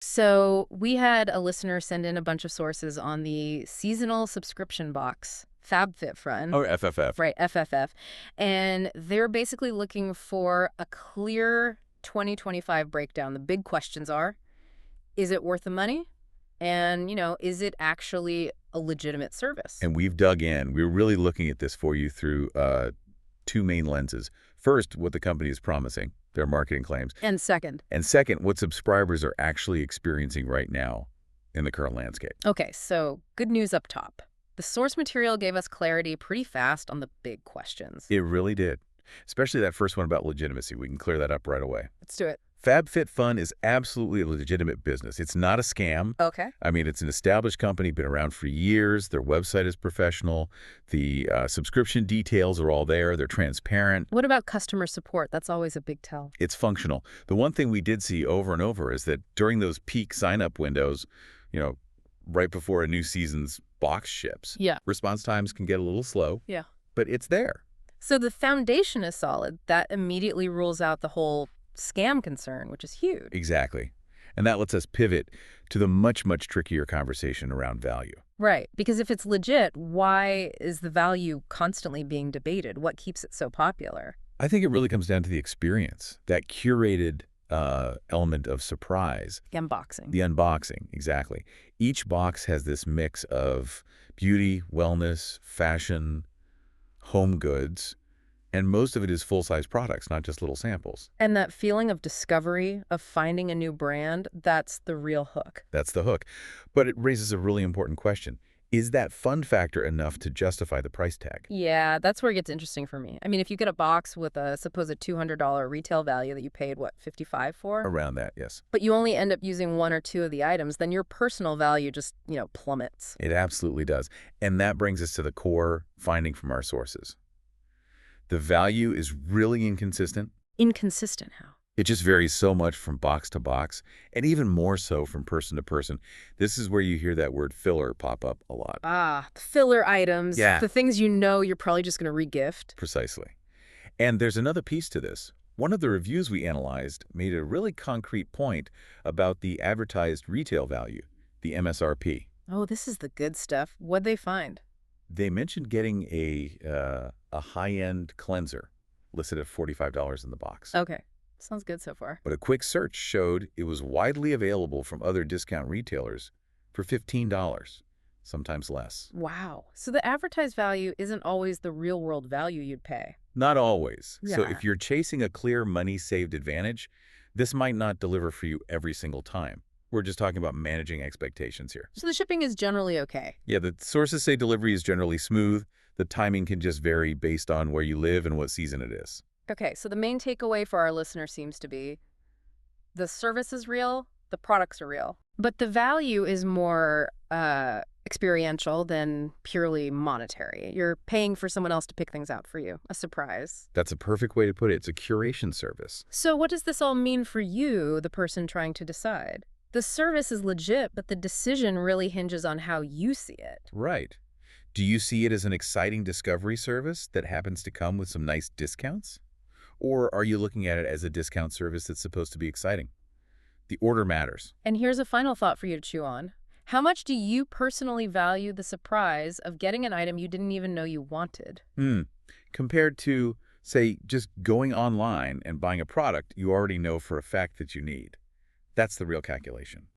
So we had a listener send in a bunch of sources on the seasonal subscription box, FabFitFun, Oh, FFF. right, FFF, and they're basically looking for a clear 2025 breakdown. The big questions are, is it worth the money? And, is it actually a legitimate service? And we've dug in. We're really looking at this for you through two main lenses. First, what the company is promising, their marketing claims. And second, And second, what subscribers are actually experiencing right now in the current landscape. okay, so good news up top. The source material gave us clarity pretty fast on the big questions. It really did. Especially that first one about legitimacy. We can clear that up right away. Let's do it. FabFitFun is absolutely a legitimate business. It's not a scam. Okay. I mean, it's an established company, been around for years. Their website is professional. The subscription details are all there. They're transparent. What about customer support? That's always a big tell. It's functional. The one thing we did see over and over is that during those peak sign-up windows, you know, right before a new season's box ships, Yeah. response times can get a little slow, Yeah. but it's there. So the foundation is solid. That immediately rules out the whole scam concern, which is huge. Exactly. And that lets us pivot to the much, much trickier conversation around value. Right. Because if it's legit, why is the value constantly being debated? What keeps it so popular? I think it really comes down to the experience, that curated element of surprise. Unboxing. The unboxing, exactly. Each box has this mix of beauty, wellness, fashion, home goods, and most of it is full-size products, not just little samples. And that feeling of discovery, of finding a new brand, that's the real hook. That's the hook. But it raises a really important question. Is that fun factor enough to justify the price tag? Yeah, that's where it gets interesting for me. I mean, if you get a box with a supposed $200 retail value that you paid, what, $55 for? Around that, yes. But you only end up using one or two of the items, then your personal value just, plummets. It absolutely does. And that brings us to the core finding from our sources. The value is really inconsistent. Inconsistent how? It just varies so much from box to box, and even more so from person to person. This is where you hear that word filler pop up a lot. Ah, the filler items. Yeah. The things you're probably just going to regift. Precisely. And there's another piece to this. One of the reviews we analyzed made a really concrete point about the advertised retail value, the MSRP. Oh, this is the good stuff. What'd they find? They mentioned getting a high-end cleanser listed at $45 in the box. Okay. Sounds good so far. But a quick search showed it was widely available from other discount retailers for $15, sometimes less. Wow. So the advertised value isn't always the real-world value you'd pay. Not always. So Yeah. if you're chasing a clear money-saved advantage, this might not deliver for you every single time. We're just talking about managing expectations here. So the shipping is generally okay. Yeah, the sources say delivery is generally smooth. The timing can just vary based on where you live and what season it is. Okay, so the main takeaway for our listener seems to be the service is real, the products are real. But the value is more experiential than purely monetary. You're paying for someone else to pick things out for you, a surprise. That's a perfect way to put it. It's a curation service. So what does this all mean for you, the person trying to decide? The service is legit, but the decision really hinges on how you see it. Right. Do you see it as an exciting discovery service that happens to come with some nice discounts? Or are you looking at it as a discount service that's supposed to be exciting? The order matters. And here's a final thought for you to chew on. How much do you personally value the surprise of getting an item you didn't even know you wanted? Compared to, say, just going online and buying a product you already know for a fact that you need. That's the real calculation.